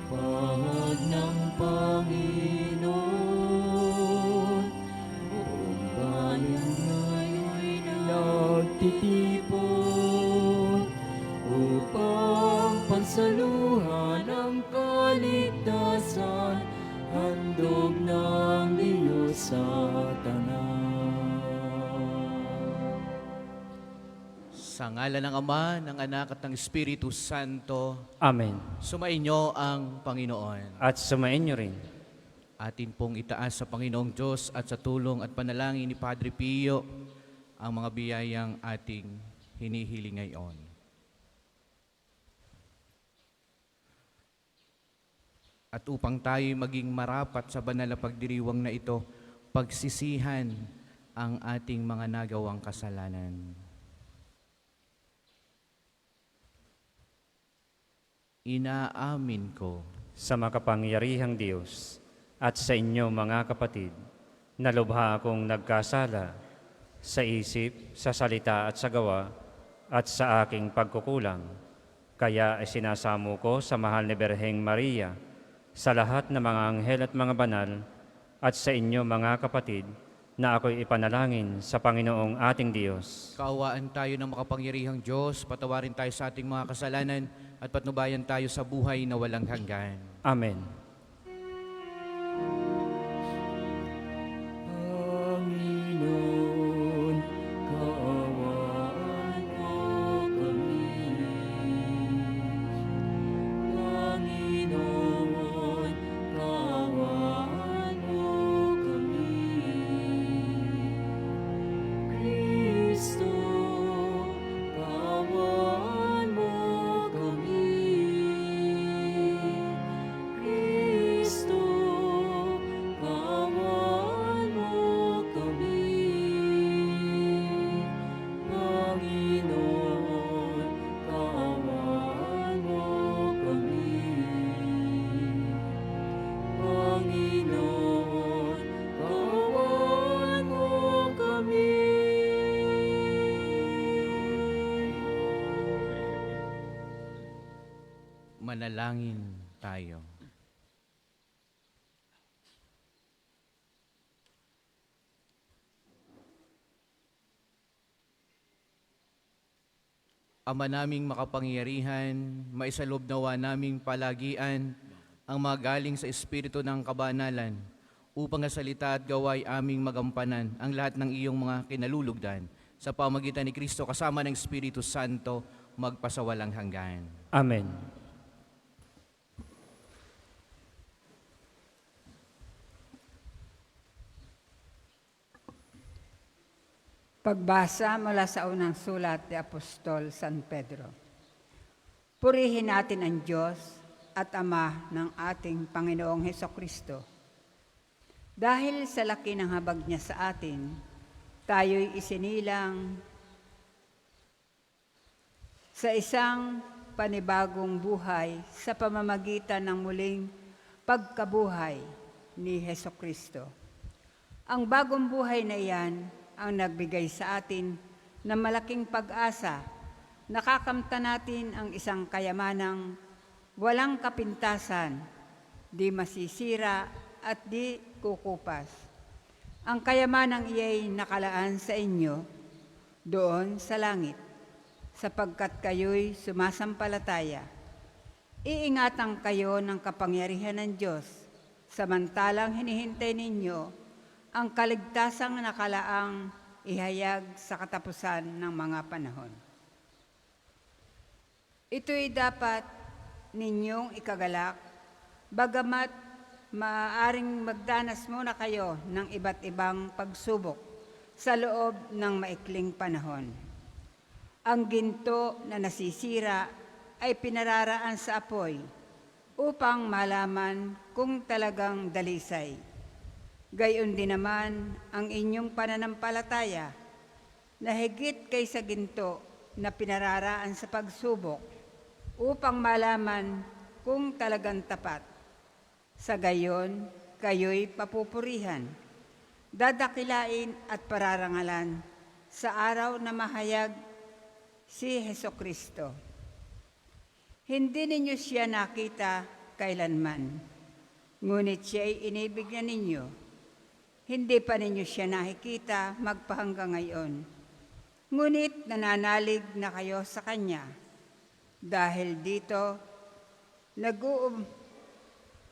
Pahad ng Panginoon, buong bayan ngayon'y nagtitipon upang pagsaluhan ang kaligtasan, handog ng Diyos sa tanan. Sa ngalan ng Ama, ng Anak at ng Espiritu Santo, Amen. sumainyo ang Panginoon. At sumainyo rin. Atin pong itaas sa Panginoong Diyos at sa tulong at panalangin ni Padre Pio ang mga biyayang ating hinihiling ngayon. At upang tayo maging marapat sa banal na pagdiriwang na ito, pagsisihan ang ating mga nagawang kasalanan. Inaamin ko Sa makapangyarihang Diyos at sa inyo mga kapatid, na lubha akong nagkasala sa isip, sa salita at sa gawa at sa aking pagkukulang. Kaya isinasamo ko sa mahal ni Birheng Maria, sa lahat ng mga anghel at mga banal, at sa inyo mga kapatid, na ako'y ipanalangin sa Panginoong ating Diyos. kaawaan tayo ng makapangyarihang Diyos, patawarin tayo sa ating mga kasalanan at patnubayan tayo sa buhay na walang hanggan. Amen. Panginoon, kaawaan mo kami. Panginoon, kaawaan mo kami. Kristo, kaawaan mo kami. Kristo, kaawaan mo kami. Panginoon, kaawaan mo kami. Panginoon, kaawaan mo kami. Manalangin tayo. Ama naming makapangyarihan, maisalob nawa naming palagian ang mga galing sa Espiritu ng kabanalan upang sa salita at gaway aming magampanan ang lahat ng iyong mga kinalulugdan sa pamagitan ni Kristo kasama ng Espiritu Santo magpasawalang hanggan. Amen. Pagbasa mula sa unang sulat ni Apostol San Pedro. Purihin natin ang Diyos at Ama ng ating Panginoong Hesukristo. Dahil sa laki ng habag niya sa atin, tayo'y isinilang sa isang panibagong buhay sa pamamagitan ng muling pagkabuhay ni Hesukristo. Ang bagong buhay na iyan ang nagbigay sa atin ng malaking pag-asa. Nakakamta natin ang isang kayamanang walang kapintasan, di masisira at di kukupas. Ang kayamanang iya'y nakalaan sa inyo doon sa langit, sapagkat kayo'y sumasampalataya. Iingatan kayo ng kapangyarihan ng Diyos, samantalang hinihintay ninyo ang kaligtasang nakalaang ihayag sa katapusan ng mga panahon. Ito'y dapat ninyong ikagalak, bagamat maaaring magdanas muna kayo ng iba't ibang pagsubok sa loob ng maikling panahon. Ang ginto na nasisira ay pinararaan sa apoy upang malaman kung talagang dalisay. Gayon din naman ang inyong pananampalataya na higit kaysa ginto na pinararaan sa pagsubok upang malaman kung talagang tapat. Sa gayon, kayo'y papupurihan, dadakilain at pararangalan sa araw na mahayag si Hesukristo. Hindi ninyo siya nakita kailanman. Ngunit siya ay inibig na ninyo. Hindi pa ninyo siya nakikita magpahanggang ngayon. Ngunit nananalig na kayo sa Kanya. Dahil dito,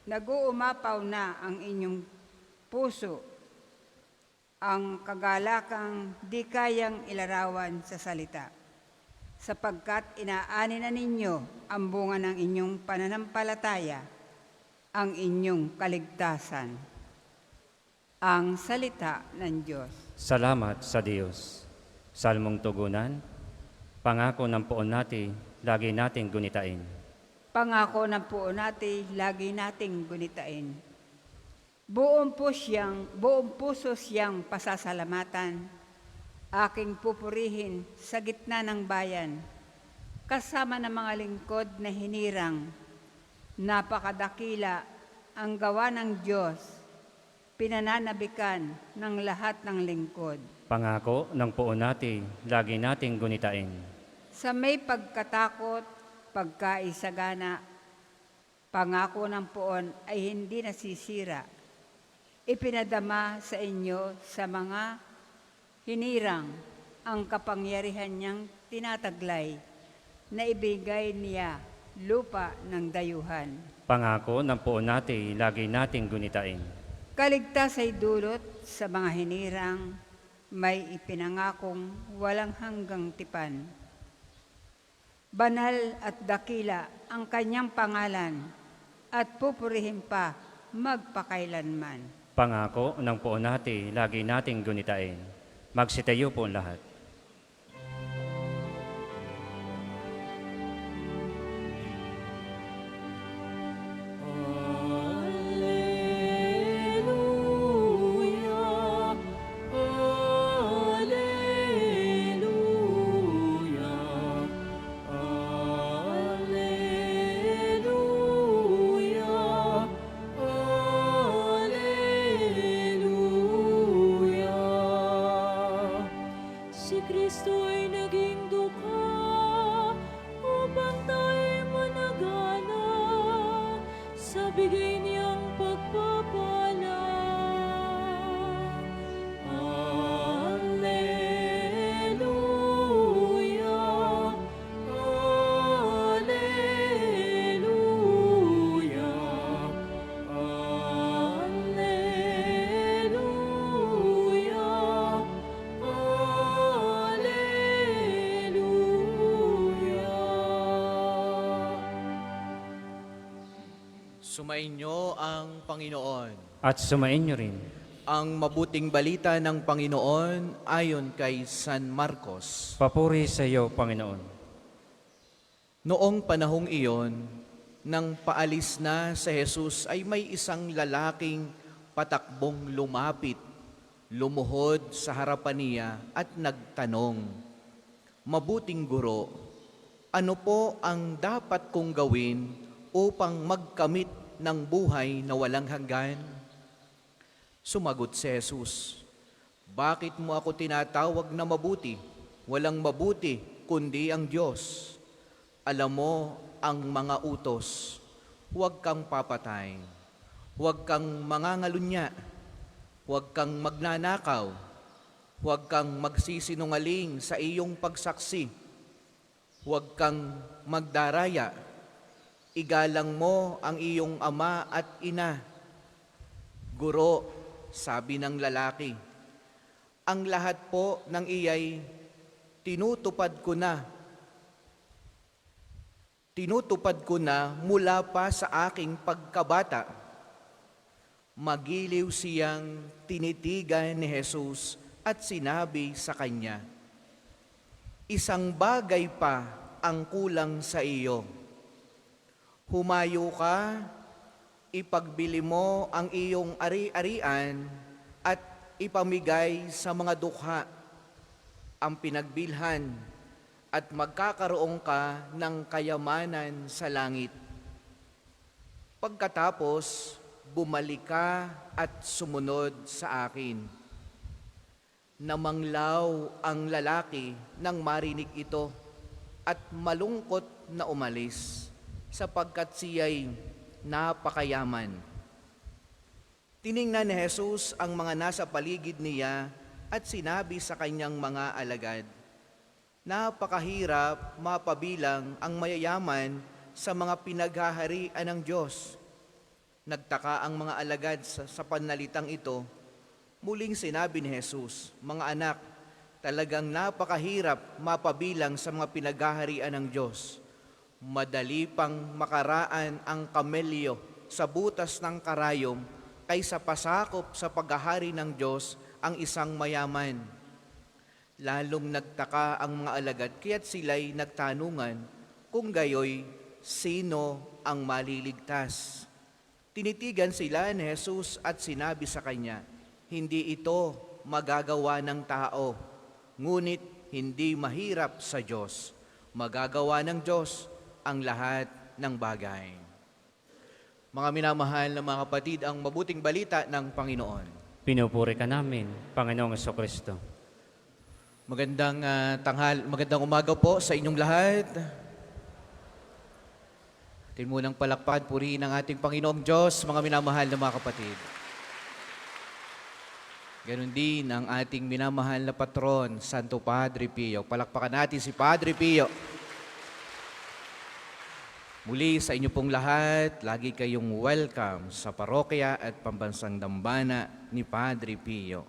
nag-uumapaw na ang inyong puso, ang kagalakang di kayang ilarawan sa salita, sapagkat inaani na ninyo ang bunga ng inyong pananampalataya, ang inyong kaligtasan. Ang salita ng Diyos. Salamat sa Diyos. Salmong tugunan, pangako ng poon natin, lagi nating gunitain. Pangako ng puon natin, lagi nating gunitain. Buong puso siyang pasasalamatan, aking pupurihin sa gitna ng bayan, kasama ng mga lingkod na hinirang. Napakadakila ang gawa ng Diyos, pinananabikan ng lahat ng lingkod. Pangako ng poon natin, lagi nating gunitain. Sa may pagkatakot, pagkaisagana, pangako ng poon ay hindi nasisira. Ipinadama sa inyo sa mga hinirang ang kapangyarihan niyang tinataglay na ibigay niya lupa ng dayuhan. Pangako ng poon natin, lagi nating gunitain. Kaligtas ay dulot sa mga hinirang, may ipinangakong walang hanggang tipan. Banal at dakila ang kanyang pangalan at pupurihin pa magpakailanman. Pangako ng poon natin, lagi nating gunitain. Magsitayo po lahat. Alleluia, alleluia, alleluia, alleluia. Si Kristo ay naging dukha upang tayo'y managana sa bigay niyang pagpapala. Alleluia, alleluia, alleluia, alleluia. Sumainyo ang Panginoon. At sumainyo rin. Ang mabuting balita ng Panginoon ayon kay San Marcos. Papuri sa iyo, Panginoon. Noong panahong iyon, nang paalis na sa Jesus ay may isang lalaking patakbong lumapit, lumuhod sa harapan niya at nagtanong, "Mabuting guro, ano po ang dapat kong gawin upang magkamit ng buhay na walang hanggan?" Sumagot si Jesus, "Bakit mo ako tinatawag na mabuti? Walang mabuti kundi ang Diyos. Alam mo ang mga utos, huwag kang papatay, huwag kang mangangalunya, huwag kang magnanakaw, huwag kang magsisinungaling sa iyong pagsaksi, huwag kang magdaraya, igalang mo ang iyong ama at ina." "Guro," sabi ng lalaki, "ang lahat po ng iyay tinutupad ko na mula pa sa aking pagkabata." Magiliw siyang tinitigan ni Jesus at sinabi sa kanya, "Isang bagay pa ang kulang sa iyo. Humayo ka, ipagbili mo ang iyong ari-arian at ipamigay sa mga dukha ang pinagbilhan at magkakaroon ka ng kayamanan sa langit. Pagkatapos, bumalik ka at sumunod sa akin." Namanglaw ang lalaki nang marinig ito at malungkot na umalis, sapagkat siya'y napakayaman. Tiningnan ni Jesus ang mga nasa paligid niya at sinabi sa kanyang mga alagad, napakahirap mapabilang ang mayayaman sa mga pinaghaharian ng Diyos. Nagtaka ang mga alagad sa panalitang ito. Muling sinabi ni Jesus, mga anak, talagang napakahirap mapabilang sa mga pinaghaharian ng Diyos. Madali pang makaraan ang kamelyo sa butas ng karayom kaysa pasakop sa paghahari ng Diyos ang isang mayaman. Lalong nagtaka ang mga alagad kaya't sila'y nagtanungan kung gayoy sino ang maliligtas. Tinitigan sila ni Jesus at sinabi sa kanya, hindi ito magagawa ng tao, ngunit hindi mahirap sa Diyos. Magagawa ng Diyos ang lahat ng bagay. Mga minamahal na mga kapatid, ang mabuting balita ng Panginoon. Pinupuri ka namin, Panginoong Kristo. Magandang umaga po sa inyong lahat. Atin munang palakpakan, purihin ang ating Panginoong Diyos, mga minamahal na mga kapatid. Ganon din ang ating minamahal na patron, Santo Padre Pio. Palakpakan natin si Padre Pio. Muli sa inyo pong lahat, lagi kayong welcome sa parokya at pambansang dambana ni Padre Pio.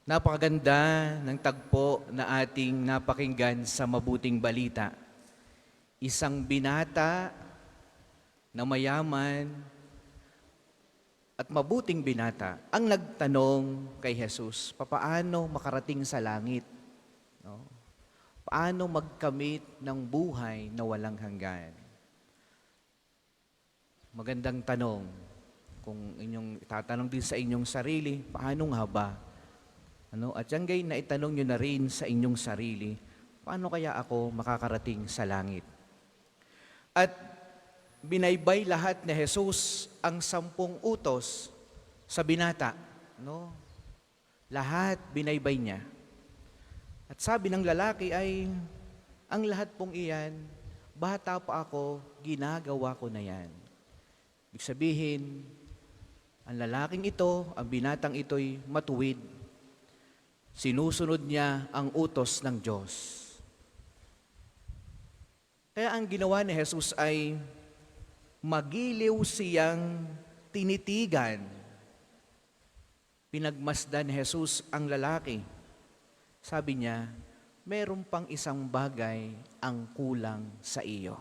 Napakaganda ng tagpo na ating napakinggan sa mabuting balita. Isang binata na mayaman at mabuting binata ang nagtanong kay Jesus, papaano makarating sa langit? No? Paano magkamit ng buhay na walang hanggan? Magandang tanong. Kung inyong itatanong din sa inyong sarili, paano nga ba? At yan gayon na itanong nyo na rin sa inyong sarili, paano kaya ako makakarating sa langit? At binaybay lahat ni Jesus ang 10 utos sa binata. No? Lahat binaybay niya. At sabi ng lalaki ay, ang lahat pong iyan, bata pa ako, ginagawa ko na yan. Ibig sabihin, ang lalaking ito, ang binatang ito'y matuwid. Sinusunod niya ang utos ng Diyos. Kaya ang ginawa ni Jesus ay magiliw siyang tinitigan. Pinagmasdan ni Jesus ang lalaki. Sabi niya, meron pang isang bagay ang kulang sa iyo.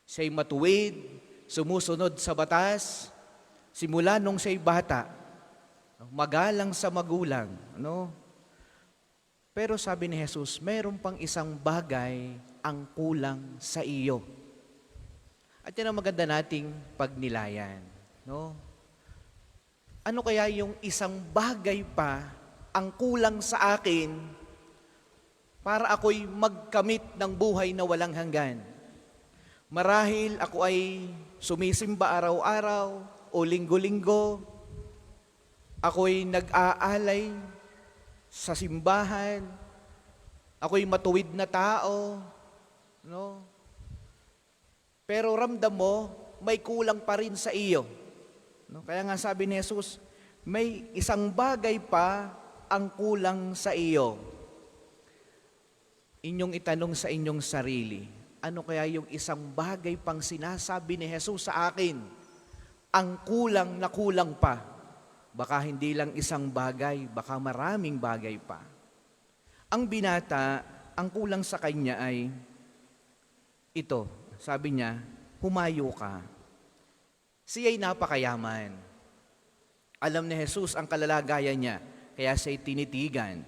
Siya'y matuwid, sumusunod sa batas, simula nung siya'y bata, magalang sa magulang. Pero sabi ni Jesus, meron pang isang bagay ang kulang sa iyo. At yan ang maganda nating pagnilayan. Ano kaya yung isang bagay pa ang kulang sa akin para ako'y magkamit ng buhay na walang hanggan? Marahil ako ay sumisimba araw-araw o linggo-linggo. Ako'y nag-aalay sa simbahan. Ako'y matuwid na tao. Pero ramdam mo, may kulang pa rin sa iyo. Kaya nga sabi ni Jesus, may isang bagay pa ang kulang sa iyo. Inyong itanong sa inyong sarili, ano kaya yung isang bagay pang sinasabi ni Jesus sa akin? Ang kulang na kulang pa. Baka hindi lang isang bagay, baka maraming bagay pa. Ang binata, ang kulang sa kanya ay ito. Sabi niya, humayo ka. Siya'y napakayaman. Alam ni Jesus ang kalalagayan niya, kaya siya'y tinitigan.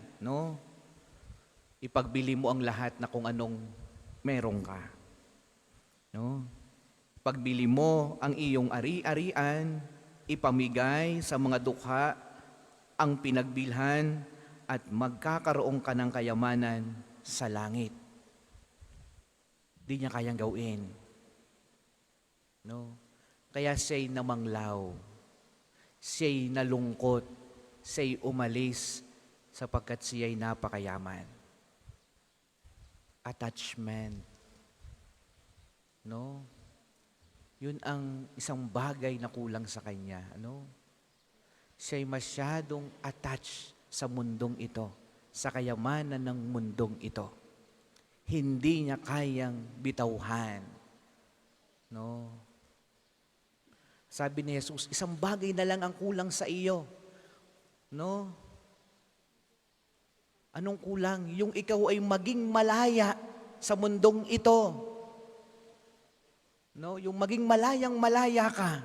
Ipagbili mo ang lahat na kung anong meron ka. Pagbili mo ang iyong ari-arian, ipamigay sa mga dukha ang pinagbilhan at magkakaroon ka ng kayamanan sa langit. Di niya kayang gawin. Kaya siya'y namanglaw, siya'y nalungkot, siya'y umalis sapagkat siya'y napakayaman. Attachment. No? Yun ang isang bagay na kulang sa kanya. Ano? Siya'y masyadong attached sa mundong ito, sa kayamanan ng mundong ito. Hindi niya kayang bitawhan. No? Sabi ni Jesus, isang bagay na lang ang kulang sa iyo. No? Anong kulang? Yung ikaw ay maging malaya sa mundong ito. No, yung maging malayang malaya ka.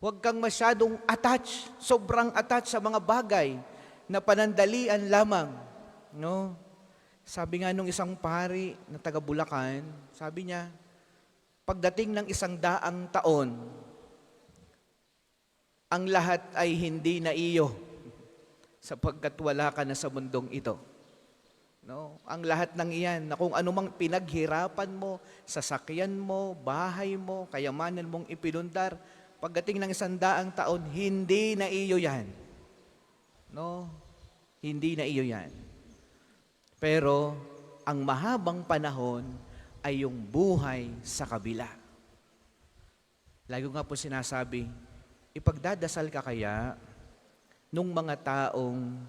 Huwag kang masyadong attached, sobrang attached sa mga bagay na panandalian lamang. No? Sabi nga nung isang pari na taga Bulacan, sabi niya, pagdating ng 100 taon, ang lahat ay hindi na iyo sapagkat wala ka na sa mundong ito. No? Ang lahat ng iyan, na kung anumang pinaghirapan mo, sasakyan mo, bahay mo, kayamanan mong ipinundar, pagdating ng 100 taon, hindi na iyo yan. No? Hindi na iyo yan. Pero, ang mahabang panahon ay yung buhay sa kabila. Lagi ko nga po sinasabi, ipagdadasal ka kaya nung mga taong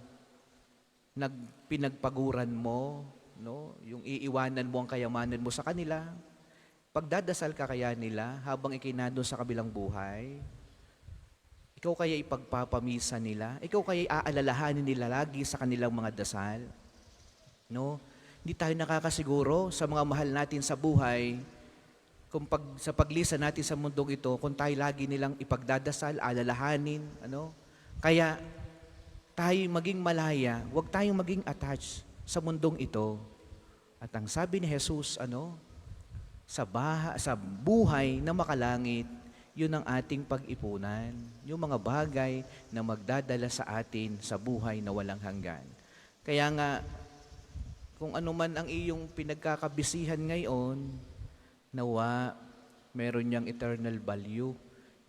pinagpaguran mo, no? Yung iiwanan mo ang kayamanan mo sa kanila. Pagdadasal ka kaya nila habang ikinando sa kabilang buhay? Ikaw kaya ipagpapamisa nila? Ikaw kaya aalalahanin nila lagi sa kanilang mga dasal? No? Hindi tayo nakakasiguro sa mga mahal natin sa buhay kung sa paglisan natin sa mundong ito, kung tayo lagi nilang ipagdadasal, alalahanin, ano? Kaya tayo maging malaya, huwag tayong maging attached sa mundong ito. At ang sabi ni Jesus, sa buhay na makalangit, yun ang ating pag-ipunan. Yung mga bagay na magdadala sa atin sa buhay na walang hanggan. Kaya nga, kung ano man ang iyong pinagkakabisihan ngayon, nawa, meron niyang eternal value,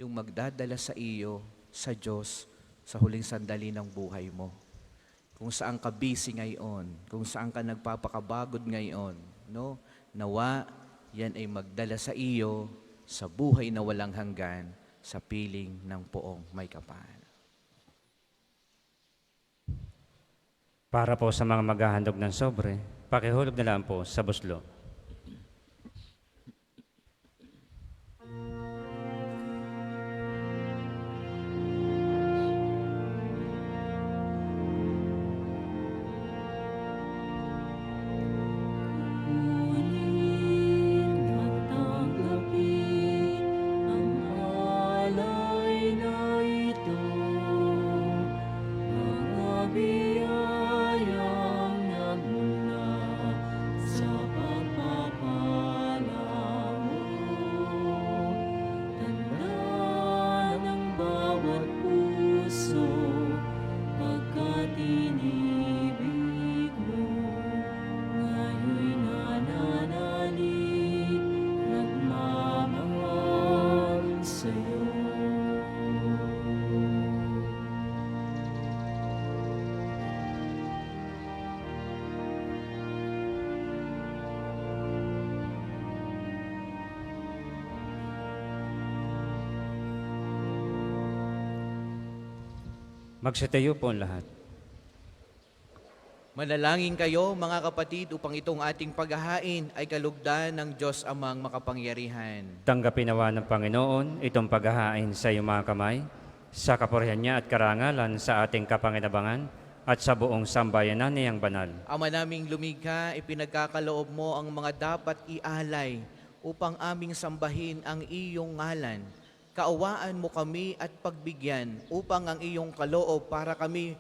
yung magdadala sa iyo, sa Diyos, sa huling sandali ng buhay mo. Kung saan ka busy ngayon, kung saan ka nagpapakabagod ngayon, no? Nawa, yan ay magdala sa iyo sa buhay na walang hanggan, sa piling ng poong may kapal. Para po sa mga maghahandog ng sobre, pakihulog na lang po sa buslo. Magsitayo po ang lahat. Manalangin kayo, mga kapatid, upang itong ating paghahain ay kalugdan ng Diyos Amang makapangyarihan. Tanggapin nawa ng Panginoon itong paghahain sa iyong mga kamay, sa kapurihan niya at karangalan sa ating kapanginabangan at sa buong sambayanan niyang banal. Ama naming lumikha, ipinagkakaloob mo ang mga dapat ialay upang aming sambahin ang iyong ngalan. Kaawaan mo kami at pagbigyan upang ang iyong kaloob para kami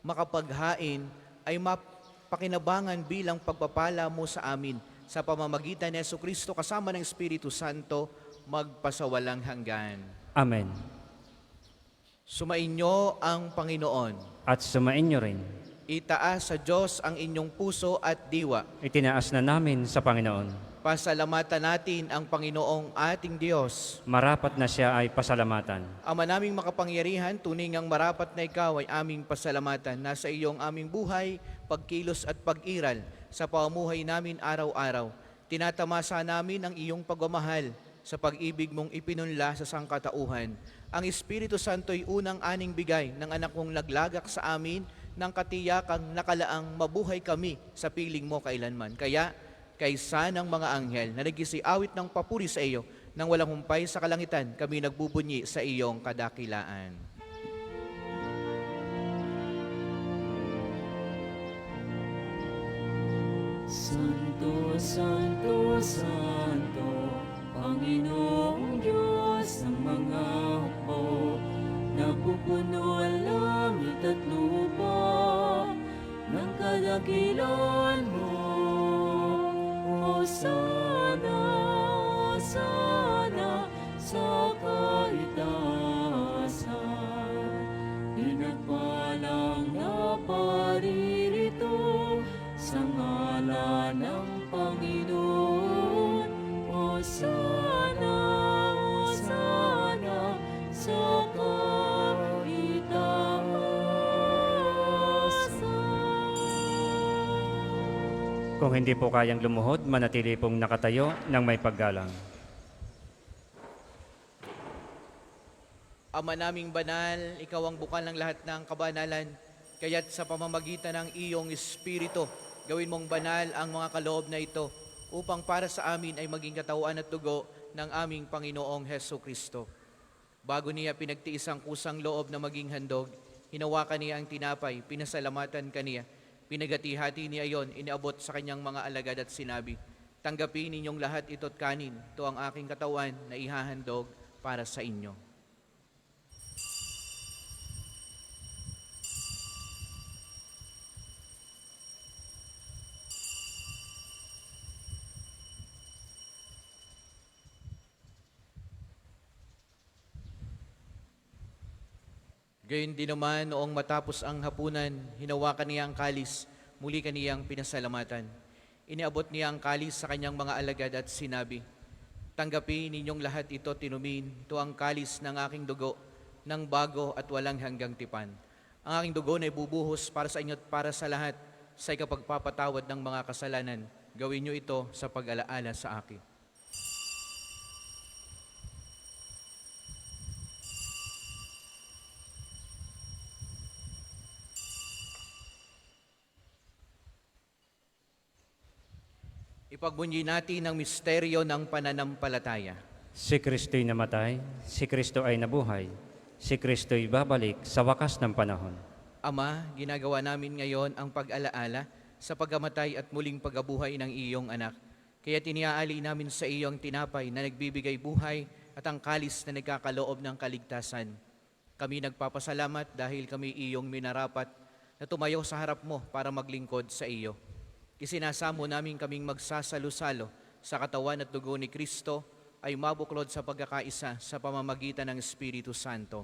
makapaghain ay mapakinabangan bilang pagpapala mo sa amin sa pamamagitan ni Jesucristo kasama ng Espiritu Santo magpasawalang hanggan. Amen. Sumainyo ang Panginoon. At sumainyo rin. Itaas sa Diyos ang inyong puso at diwa. Itinaas na namin sa Panginoon. Pasalamatan natin ang Panginoong ating Diyos. Marapat na siya ay pasalamatan. Ama naming makapangyarihan, tunay ngang marapat na ikaw ay aming pasalamatan. Nasa iyong aming buhay, pagkilos at pag-iral sa pamumuhay namin araw-araw. Tinatamasa namin ang iyong pagmamahal sa pag-ibig mong ipinunla sa sangkatauhan. Ang Espiritu Santo'y unang aning bigay ng anak mong naglagak sa amin ng katiyakang nakalaang mabuhay kami sa piling mo kailanman. Kaya, kaysa ng mga anghel na nagisiawit ng papuri sa iyo, nang walang humpay sa kalangitan, kami nagbubunyi sa iyong kadakilaan. Santo, Santo, Santo, Panginoong Diyos ng mga hukbo, napupuno ang langit at lupa ng kadakilan mo. Hosana, Hosana, sa kaitaasan, pinagpalang na paririto sa ngalan ng Panginoon. Hosana, Hosana, sa kaitaasan. Kung hindi po kayang lumuhod, manatili pong nakatayo ng may paggalang. Ama naming banal, ikaw ang bukal ng lahat ng kabanalan, kaya't sa pamamagitan ng iyong Espiritu, gawin mong banal ang mga kaloob na ito, upang para sa amin ay maging katawan at dugo ng aming Panginoong Heso Kristo. Bago niya pinagtiis ang kusang loob na maging handog, hinawakan niya ang tinapay, pinasalamatan kaniya, pinagati-hati niya iyon, iniabot sa kanyang mga alagad at sinabi, "Tanggapin ninyong lahat ito't kanin, ito ang aking katawan na ihahandog para sa inyo." Gayon din naman noong matapos ang hapunan, hinawakan niya ang kalis, muli kaniyang pinasalamatan. Iniabot niya ang kalis sa kanyang mga alagad at sinabi, "Tanggapin ninyong lahat ito tinumin, ito ang kalis ng aking dugo, ng bago at walang hanggang tipan. Ang aking dugo na ibubuhos para sa inyo at para sa lahat, sa ikapagpapatawad ng mga kasalanan. Gawin niyo ito sa pag-alaala sa akin." Ipagbunyi natin ang misteryo ng pananampalataya. Si Kristo'y namatay, si Kristo ay nabuhay, si Kristo'y babalik sa wakas ng panahon. Ama, ginagawa namin ngayon ang pag-alaala sa pagkamatay at muling pagkabuhay ng iyong anak. Kaya tiniaali namin sa iyo ang tinapay na nagbibigay buhay at ang kalis na nagkakaloob ng kaligtasan. Kami nagpapasalamat dahil kami iyong minarapat na tumayo sa harap mo para maglingkod sa iyo. Isinasamo namin kaming magsasalo-salo sa katawan at dugo ni Kristo ay mabuklod sa pagkakaisa sa pamamagitan ng Espiritu Santo.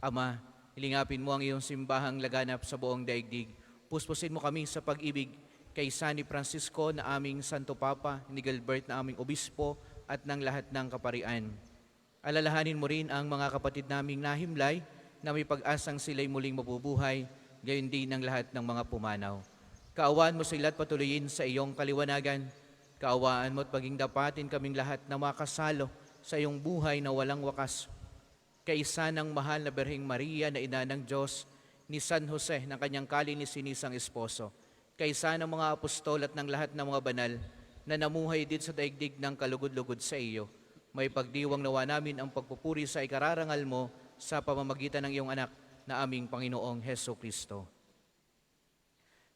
Ama, ilingapin mo ang iyong simbahang laganap sa buong daigdig. Puspusin mo kami sa pag-ibig kay San Francisco na aming Santo Papa, ni Gilbert na aming Obispo at ng lahat ng kaparian. Alalahanin mo rin ang mga kapatid naming nahimlay na may pag-asang sila'y muling mabubuhay, gayon din ang lahat ng mga pumanaw. Kaawaan mo sila at patuloyin sa iyong kaliwanagan. Kaawaan mo at paging dapatin kaming lahat na makasalo sa iyong buhay na walang wakas. Kaisa ng mahal na Birheng Maria na ina ng Diyos, ni San Jose ng kanyang kalininisang esposo, kaisa ng mga apostol at ng lahat ng mga banal na namuhay dit sa daigdig ng kalugod-lugod sa iyo. May pagdiwang nawa namin ang pagpupuri sa ikararangal mo sa pamamagitan ng iyong anak na aming Panginoong Heso Kristo.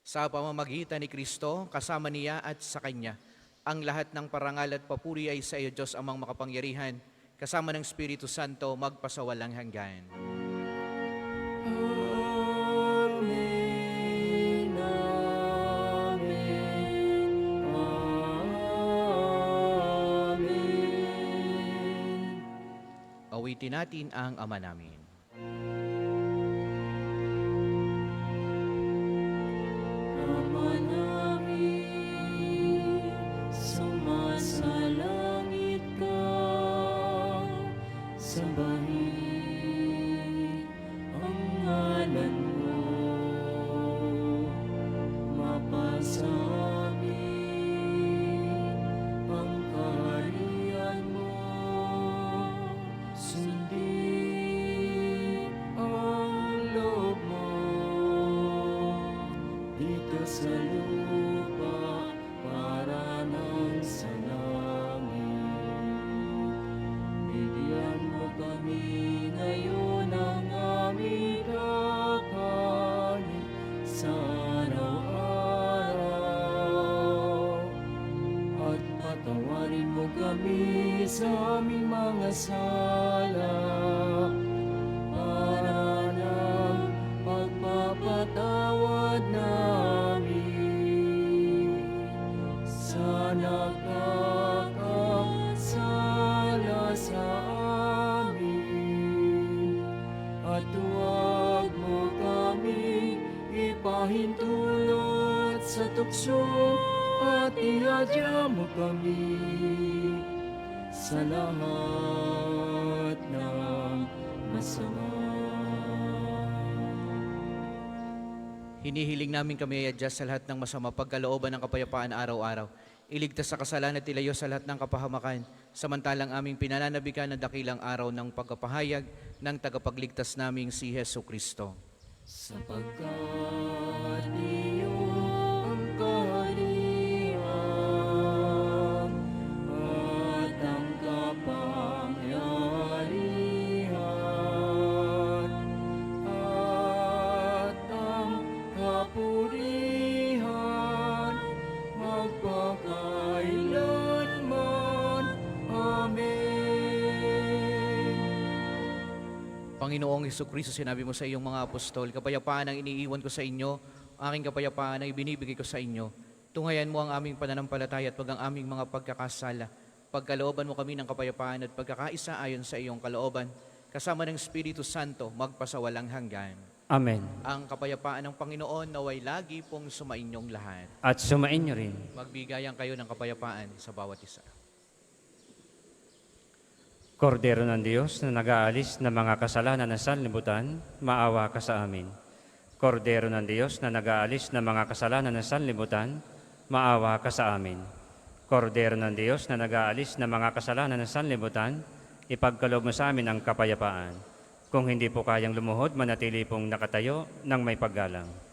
Sa pamamagitan ni Kristo, kasama niya at sa Kanya, ang lahat ng parangal at papuri ay sa iyo, Diyos amang makapangyarihan, kasama ng Espiritu Santo, magpasawalang hanggan. Amen, amen, amen. Awitin natin ang Ama namin. Ama namin, sumasalangit ka, sambahin ang ngalan mo, mapasamin sa lupa para nang sa langit. Bigyan mo kami ngayon ng aming kakanin sa araw-araw. At patawarin mo kami sa aming mga sala para ng pagpapatawad namin sa nakakasala sa amin. At huwag mo kami ipahintulot sa tukso at ihadya mo kami sa lahat ng masama. Hinihiling namin kami ay adjust sa lahat ng masama pagkalooban ng kapayapaan araw-araw. Iligtas sa kasalanan at ilayo sa lahat ng kapahamakan, samantalang aming pinananabikan ng dakilang araw ng pagkapahayag ng tagapagligtas naming si Hesu Kristo. Sapagkat iyo ang kaharian at ang kapangyarihan at ang kapurihan magpakailanman. Amen. Panginoong Hesukristo, sinabi mo sa iyong mga apostol, kapayapaan ang iniiwan ko sa inyo, aking kapayapaan ang ibinibigay ko sa inyo. Tunghayan mo ang aming pananampalataya at wag ang aming mga pagkakasala. Pagkalooban mo kami ng kapayapaan at pagkakaisa ayon sa iyong kalooban, kasama ng Espiritu Santo, magpasawalang hanggan. Amen. Ang kapayapaan ng Panginoon naway lagi pong sumainyong lahat. At sumain niyo rin. Magbigayan kayo ng kapayapaan sa bawat isa. Kordero ng Diyos na nag-aalis ng mga kasalanan ng sanlibutan, maawa ka sa amin. Kordero ng Diyos na nag-aalis ng mga kasalanan ng sanlibutan, maawa ka sa amin. Kordero ng Diyos na nag-aalis ng mga kasalanan ng sanlibutan, ipagkaloob mo sa amin ang kapayapaan. Kung hindi po kayang lumuhod, manatili pong nakatayo ng may paggalang.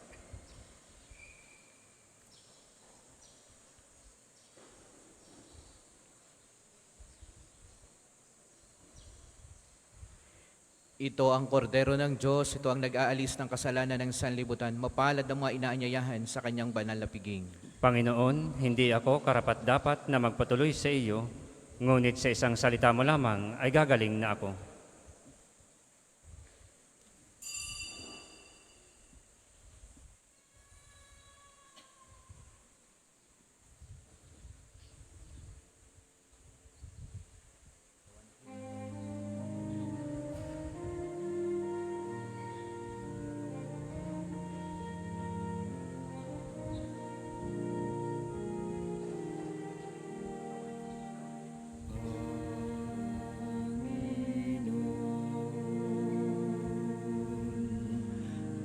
Ito ang kordero ng Diyos, ito ang nag-aalis ng kasalanan ng sanlibutan. Mapalad ang mga inaanyayahan sa kanyang banal na piging. Panginoon, hindi ako karapat-dapat na magpatuloy sa iyo, ngunit sa isang salita mo lamang ay gagaling na ako.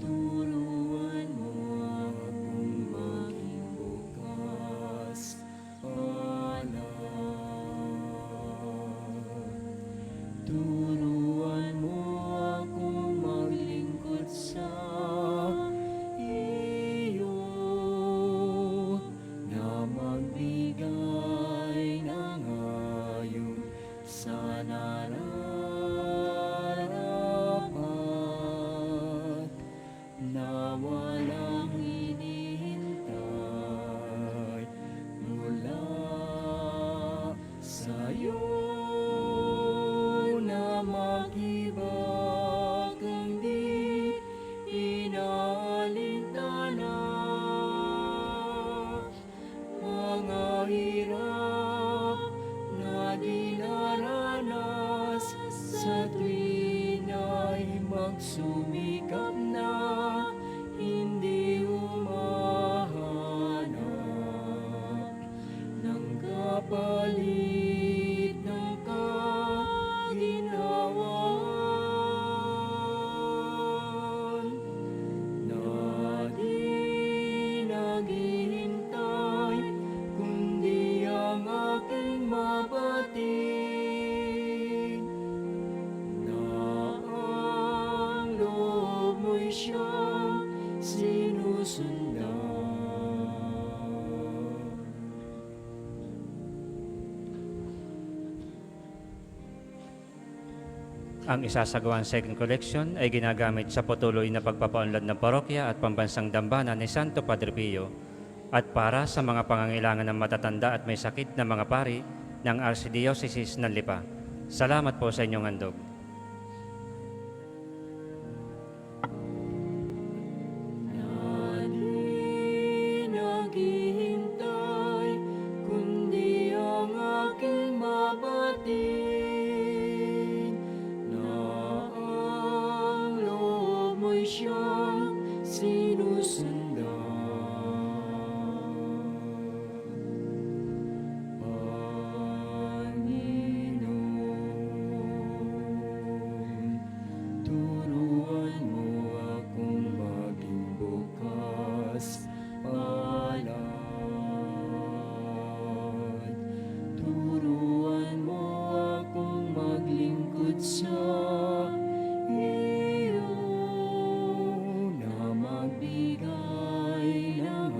Turuan mo akong maging bukas palad. Turuan mo akong maglingkod sa iyo, na magbigay ng ayon sa nararapat, na walang hinihintay mula sa iyo, na mag-ibag ang di inaalintana. Mga hirap na dinaranas sa tuwin ay magsumikap na hindi humahanap ng kapalit ng Ang isasagawang second collection ay ginagamit sa patuloy na pagpapaunlad ng parokya at pambansang dambana ni Santo Padre Pio at para sa mga pangangailangan ng matatanda at may sakit na mga pari ng Archdiocese ng Lipa. Salamat po sa inyong handog. Na di naghihintay, kundi ang aking mabatid, na ang loob mo'y siyang sinusundan. Panginoon, turuan mo akong maging bukas palad. Turuan mo akong maglingkod sa iyo, na magbigay ng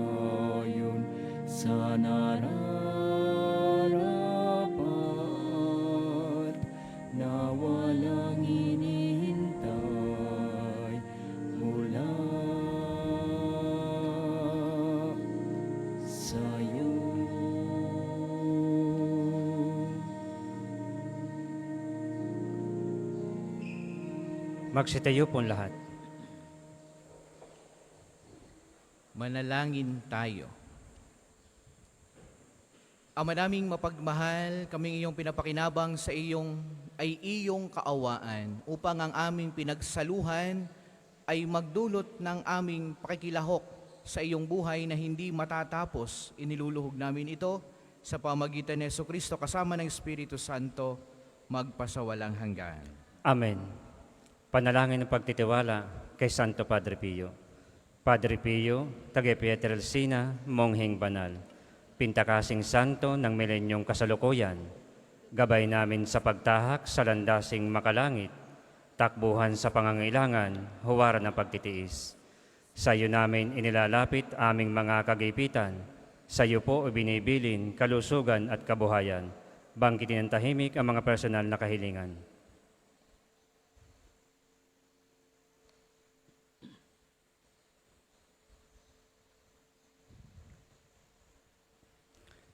ayon sa nararapat, na walang inihintay mula sa'yo. Magsitayo po lahat. Manalangin tayo. Ama naming mapagmahal, kaming iyong pinapakinabang sa iyong kaawaan upang ang aming pinagsaluhan ay magdulot ng aming pakikilahok sa iyong buhay na hindi matatapos. Iniluluhog namin ito sa pamagitan ni Jesucristo kasama ng Espiritu Santo magpasawalang hanggan. Amen. Panalangin ng pagtitiwala kay Santo Padre Pio. Padre Pio, taga Pietrelcina, Mongheng Banal, Pintakasing Santo ng milenyong kasalukuyan, gabay namin sa pagtahak sa landasing makalangit, takbuhan sa pangangailangan, huwaran ng pagtitiis. Sa iyo namin inilalapit aming mga kagipitan, sa iyo po ibinibilin kalusugan at kabuhayan, bangkitin ng tahimik ang mga personal na kahilingan.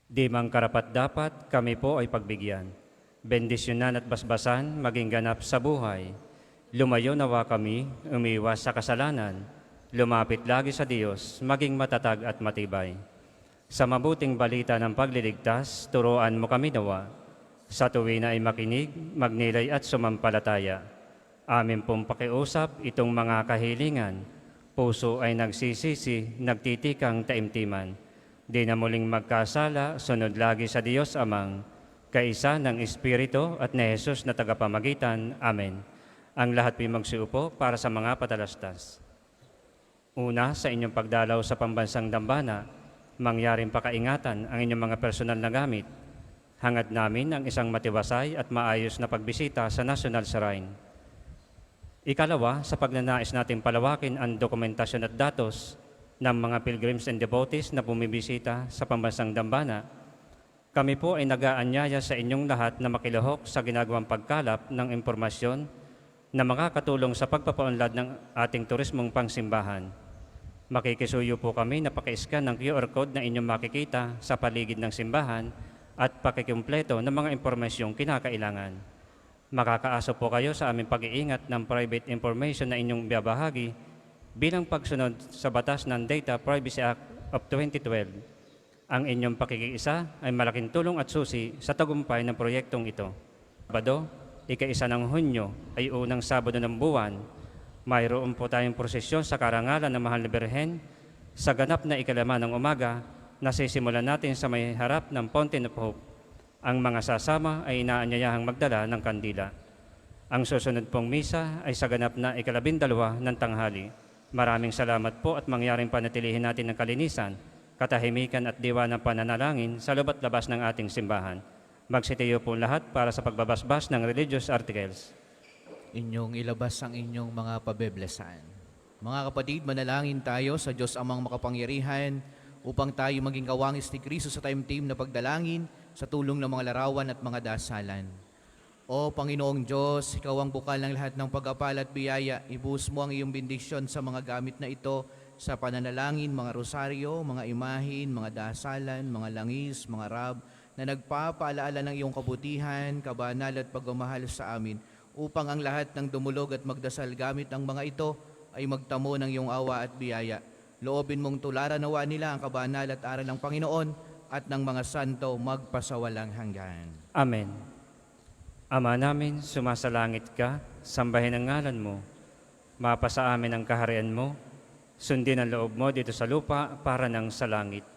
Di mang karapat-dapat, kami po ay pagbigyan. Bendisyonan at basbasan, maging ganap sa buhay. Lumayo nawa kami, umiwas sa kasalanan. Lumapit lagi sa Diyos, maging matatag at matibay. Sa mabuting balita ng pagliligtas, turuan mo kami nawa. Sa tuwina ay makinig, magnilay at sumampalataya. Amin pong pakiusap itong mga kahilingan. Puso ay nagsisisi, nagtitikang taimtiman. Di na muling magkasala, sunod lagi sa Diyos Amang, kaisa ng Espiritu at ni Jesus na tagapamagitan. Amen. Ang lahat po'y magsiupo para sa mga patalastas. Una, sa inyong pagdalaw sa pambansang dambana, mangyaring pakaingatan ang inyong mga personal na gamit. Hangad namin ang isang matiwasay at maayos na pagbisita sa National Shrine. Ikalawa, sa pagnanais natin palawakin ang dokumentasyon at datos ng mga pilgrims and devotees na bumibisita sa pambansang dambana, kami po ay nag-aanyaya sa inyong lahat na makilahok sa ginagawang pagkalap ng impormasyon na makakatulong sa pagpapaunlad ng ating turismong pangsimbahan. Makikisuyo po kami na paki-scan ng QR code na inyong makikita sa paligid ng simbahan at pakikumpleto ng mga impormasyong kinakailangan. Makakaaso po kayo sa aming pag-iingat ng private information na inyong biyabahagi bilang pagsunod sa batas ng Data Privacy Act of 2012. Ang inyong pakikiisa ay malaking tulong at susi sa tagumpay ng proyektong ito. Sabado, ika-1 ng Hunyo ay unang Sabado ng buwan. Mayroon po tayong prosesyon sa karangalan ng Mahal na Birhen sa ganap na 5 ng umaga na sisimulan natin sa may harap ng Fountain of Hope. Ang mga sasama ay inaanyayahang magdala ng kandila. Ang susunod pong misa ay sa ganap na 12 ng tanghali. Maraming salamat po at mangyaring panatilihin natin ng kalinisan, katahimikan at diwa ng pananalangin sa loob at labas ng ating simbahan. Magsitayo po lahat para sa pagbabasbas ng religious articles. Inyong ilabas ang inyong mga pabeblesan. Mga kapatid, manalangin tayo sa Diyos Amang makapangyarihan upang tayo maging kawangis ni Kristo sa time-team na pagdalangin sa tulong ng mga larawan at mga dasalan. O Panginoong Diyos, Ikaw ang bukal ng lahat ng pag-apal at biyaya. Ibuhos mo ang iyong bendisyon sa mga gamit na ito sa pananalangin, mga rosaryo, mga imahin, mga dasalan, mga langis, mga rab, na nagpapaalaala ng iyong kabutihan, kabanal at pagmamahal sa amin, upang ang lahat ng dumulog at magdasal gamit ang mga ito ay magtamo ng iyong awa at biyaya. Loobin mong tularan nawa nila ang kabanal at aral ng Panginoon at ng mga santo magpasawalang hanggan. Amen. Ama namin, sumasalangit ka, sambahin ang ngalan mo. Mapasa amin ang kaharian mo, sundin ang loob mo dito sa lupa para nang sa langit.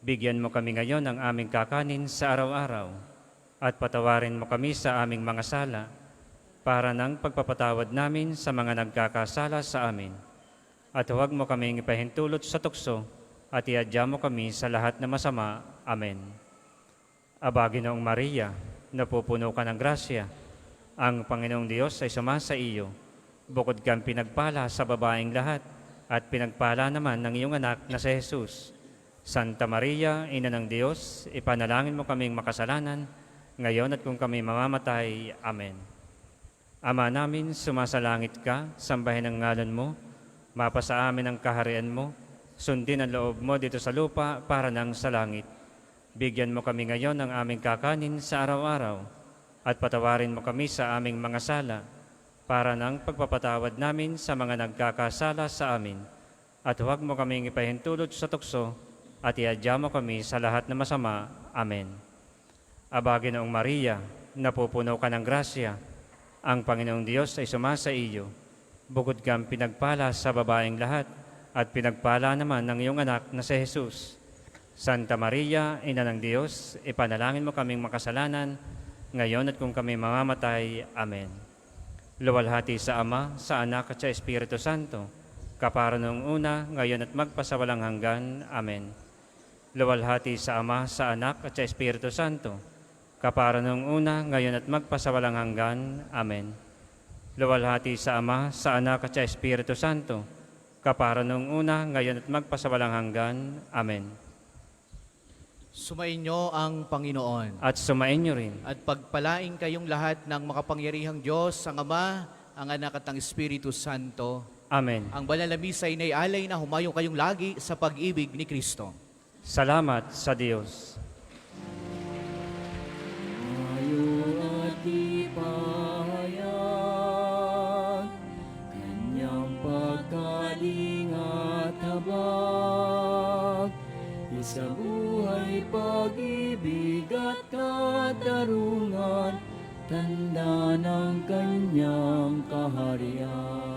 Bigyan mo kami ngayon ng aming kakanin sa araw-araw at patawarin mo kami sa aming mga sala para nang pagpapatawad namin sa mga nagkakasala sa amin. At huwag mo kaming ipahintulot sa tukso at iadya mo kami sa lahat na masama. Amen. Aba, Ginoong Maria, napupuno ka ng grasya. Ang Panginoong Diyos ay sumasa iyo. Bukod kang pinagpala sa babaeng lahat at pinagpala naman ng iyong anak na si Jesus. Santa Maria, Ina ng Diyos, ipanalangin mo kaming makasalanan, ngayon at kung kami mamamatay. Amen. Ama namin, sumasalangit ka, sambahin ang ngalan mo, mapasa amin ang kaharian mo, sundin ang loob mo dito sa lupa para nang sa langit. Bigyan mo kami ngayon ng aming kakanin sa araw-araw at patawarin mo kami sa aming mga sala para nang pagpapatawad namin sa mga nagkakasala sa amin. At huwag mo kaming ipahintulot sa tukso at iadya mo kami sa lahat na masama. Amen. Aba, Ginoong Maria, napupuno ka ng grasya. Ang Panginoong Diyos ay sumasa iyo. Bukod kang pinagpala sa babaeng lahat at pinagpala naman ng iyong anak na si Jesus. Santa Maria, Ina ng Diyos, ipanalangin mo kaming makasalanan, ngayon at kung kami mamamatay. Amen. Luwalhati sa Ama, sa Anak at sa Espiritu Santo, kapara noong una, ngayon at magpasawalang hanggan. Amen. Luwalhati sa Ama, sa Anak at sa Espiritu Santo, kapara noong una, ngayon at magpasawalang hanggan. Amen. Luwalhati sa Ama, sa Anak at sa Espiritu Santo, kapara noong una, ngayon at magpasawalang hanggan. Amen. Sumainyo ang Panginoon. At sumainyo rin. At pagpalain kayong lahat ng makapangyarihang Diyos, ang Ama, ang Anak at ang Espiritu Santo. Amen. Ang banal na misa ay naialay na humayo kayong lagi sa pag-ibig ni Kristo. Salamat sa Diyos. Tayo at ipahayag Kanyang pagkaling at habag. Sa buhay, pag-ibig at katarungan, tanda ng Kanyang kaharian.